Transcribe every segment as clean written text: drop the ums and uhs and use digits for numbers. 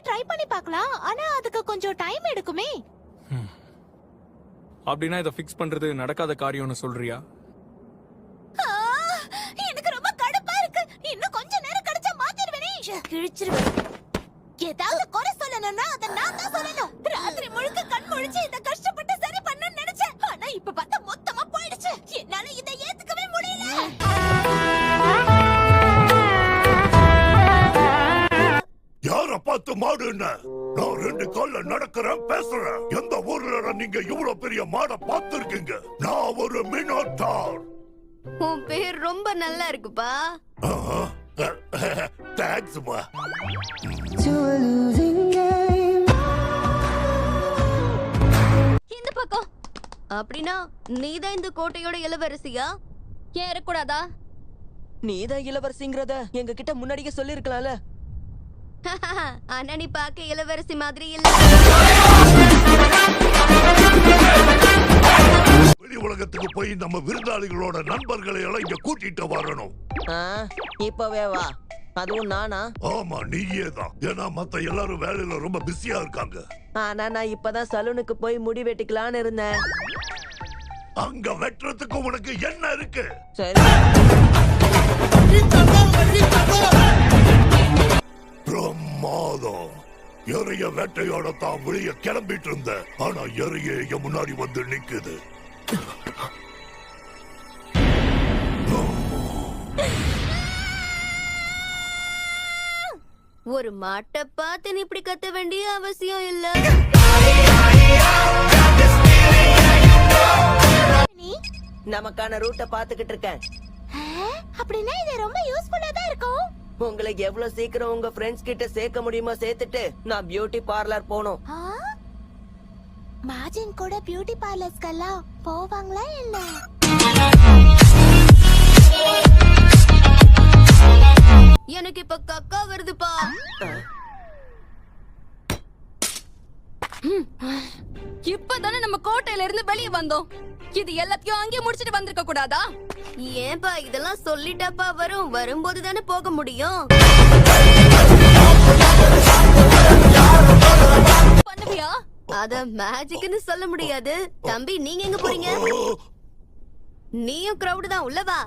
Try பண்ணி பார்க்கலாம். ஆனா அதுக்கு கொஞ்சம் டைம் எடுக்குமே. அப்படினா இத ஃபிக்ஸ் பண்றது நடக்காத காரியம்னு சொல்றியா? எனக்கு ரொம்ப கடுப்பா இருக்கு. இன்னும் கொஞ்ச நேரம் கழிச்சா மாத்திடுவேனே. கிழிச்சிருவேன். ஏதாவது குறை சொல்லணும்னா அத நான் தான் சொல்லணும். ராத்திரி முழுக்க கண் முழிச்சு இத கஷ்டப்பட்டு சரி பண்ணனும்னு நினைச்சேன். ஆனா இப்ப பார்த்தா மொத்தமா போயிடுச்சு. என்னால இத ஏத்துக்கவே முடியல. யார பார்த்து மாடுன்னு? நான் 2 கால்ல நடக்கிறேன், பேசுறேன். எந்த ஊர்ல நீங்க இவ்வளவு பெரிய மாட பார்த்திருக்கீங்க? நான் ஒரு மினோட்டார். உன் பேர் ரொம்ப நல்லா இருக்குப்பா. தேங்க்ஸ் மா. இந்த பக்கம். அப்படின்னா நீதான் இந்த கோட்டையோட இளவரசியா? ஏன் இருக்கக்கூடாதா? நீதான் இளவரசிங்கிறத எங்க கிட்ட முன்னாடியே சொல்லி இருக்கலாம்ல. ஆனா நீ பார்க்க இளவரசி மாதிரி இல்ல. வெளி உலகத்துக்கு போய் நம்ம விருந்தாளிகளோட நண்பர்களை எல்லாம் இங்க கூட்டிட்டு வரணும். இப்பவே வா. அதுவும் நானா? ஆமா, நீயே தான். ஏன்னா மத்த எல்லாரும் வேலையில ரொம்ப பிஸியா இருக்காங்க. ஆனா நான் இப்பதான் சலூனுக்கு போய் முடி வெட்டிக்கலான்னு இருந்தேன். அங்க வெட்டுறதுக்கு உனக்கு என்ன இருக்கு? சரி. பிரமாதம். எறைய வேட்டையோட தான் வெளிய கிளம்பிட்டு இருந்த. ஆனா எறைய என் முன்னாடி வந்து நிக்குது. ஒரு மாட்டை பார்த்து நீ இப்படி கத்த வேண்டிய அவசியம் இல்ல. நமக்கான ரூட்டை பாத்துக்கிட்டு இருக்கேன். அப்படின்னா இது ரொம்ப யூஸ்ஃபுல்லா தான் இருக்கும். உங்களை எவ்வளவு சீக்கிரம் உங்க ஃப்ரெண்ட்ஸ் கிட்ட சேர்க்க முடியுமோ சேர்த்துட்டு நான் பியூட்டி பார்லர் போனோம். மாஜின் கூட பியூட்டி பார்லர்ஸ்க்கெல்லாம் போவாங்களா என்ன? எனக்கு இப்ப கக்கா வருதுப்பா. இப்பதானே நம்ம கோட்டையில இருந்து வெளியே வந்தோம். இது எல்லாத்தையும் அங்கே முடிச்சிட்டு வந்திருக்க கூடாதா? ஏன்பா இதெல்லாம் சொல்லிட்டாப்பா வரும். வரும்போது தானே போக முடியும். பண்ணுவியா? அத மேஜிக்னு சொல்ல முடியாது. தம்பி நீங்க எங்க போறீங்க? நீயும் கிரவுட் தான், உள்ளவா.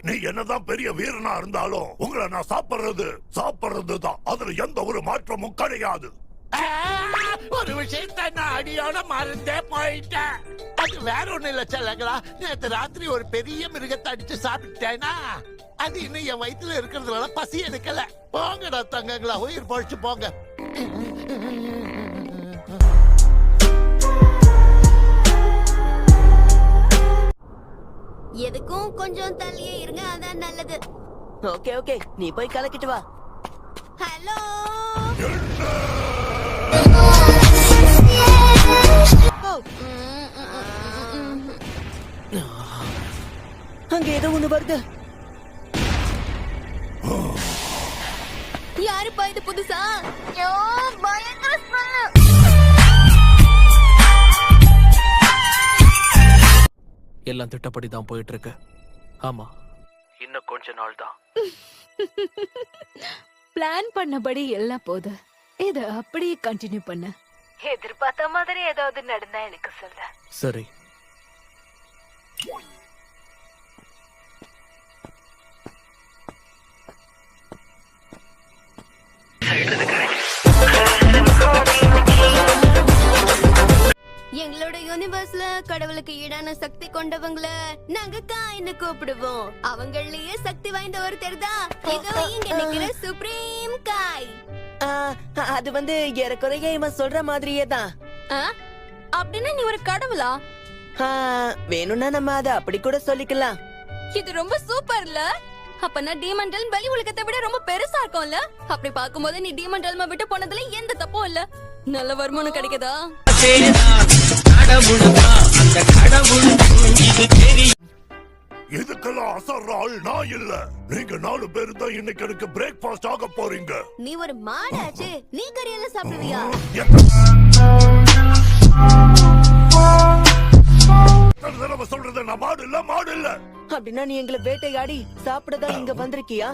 நீ என்னதான் பெரிய வீரனா இருந்தாலும் உங்களை நான் சாப்பிடுறது தான். அதுல எந்த ஒரு மாற்றமும் கிடையாது. ஒரு விஷயத்த நான் அடியோட மறந்தே போயிட்டேன். அது வேற ஒண்ணு இல்ல செல்லங்களா. நேத்து ராத்திரி ஒரு பெரிய மிருகத்தை அடிச்சு சாப்பிட்டேனா, அது இன்னும் என் வயிற்றுல இருக்கிறதுனால பசி எடுக்கல. போங்கடா தங்கங்களா, உயிர் பழிச்சு போங்க. எதுக்கும் கொஞ்சம் தள்ளியே இருங்க, அதான் நல்லது. ஓகே ஓகே, நீ போய் கலக்கிட்டு வா. ஹலோ. அங்க ஏதோ ஒண்ணு வருது. யாருப்பா இது புதுசா? பயங்கர ஸ்மெல். எல்லாம் திட்டப்படி தான் போயிட்டு இருக்கு. ஆமா, இன்னும் கொஞ்ச நாள் தான். பிளான் பண்ணபடி எல்லாம் போது. இத அப்படியே கண்டினியூ பண்ண. எதிர்பார்த்த மாதிரி ஏதாவது நடந்தா எனக்கு சொல்ல. சரி. எங்களோட யூனிவர்ஸ்ல கடவுளுக்கு ஈடான சக்தி கொண்டவங்கள நாங்க காயின்னு கூப்பிடுவோம். அவங்களயே சக்தி வாய்ந்த ஒருத்தர் தான் இதோ இங்க நிக்கிற சுப்ரீம் காய். அது வந்து ஏறக்குறைய இவன் சொல்ற மாதிரியே தான். அப்படின்னா நீ ஒரு கடவுளா? வேணும்னா நம்ம அத அப்படி கூட சொல்லிக்கலாம். இது ரொம்ப சூப்பர்ல. அப்பனா டீமண்டல் வெளி உலகத்தை விட ரொம்ப பெருசா இருக்கும்ல. அப்படி பாக்கும்போது நீ டீமண்டல்மா விட்டு போனதுல எந்த தப்பும் இல்ல. நல்ல வருமானம் கிடைக்குதா? இதுக்கெல்லாம் அசர்ற ஆள் நான் இல்ல. நீங்க 4 பேரு தான் இன்னைக்கு எனக்கு பிரேக்ஃபாஸ்ட் ஆக போறீங்க. நீ ஒரு மாடாச்சு, நீ கறியெல்லாம் சாப்பிடுவியா? எத்தனை தடவை சொல்றது நான் மாடு இல்ல அப்படின்னா நீ எங்களை வேட்டையாடி சாப்பிடதான் இங்க வந்திருக்கியா?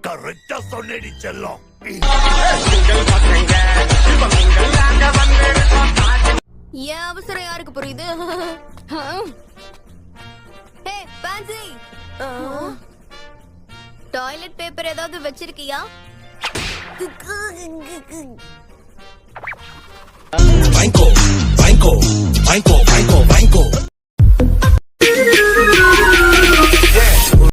கரெக்டா சொன்னேடி செல்லம். என் அவசரம் யாருக்கு புரியுது? ஹே பான்சி, டாய்லெட் பேப்பர் ஏதாவது வச்சிருக்கியா? Banco, banco, banco.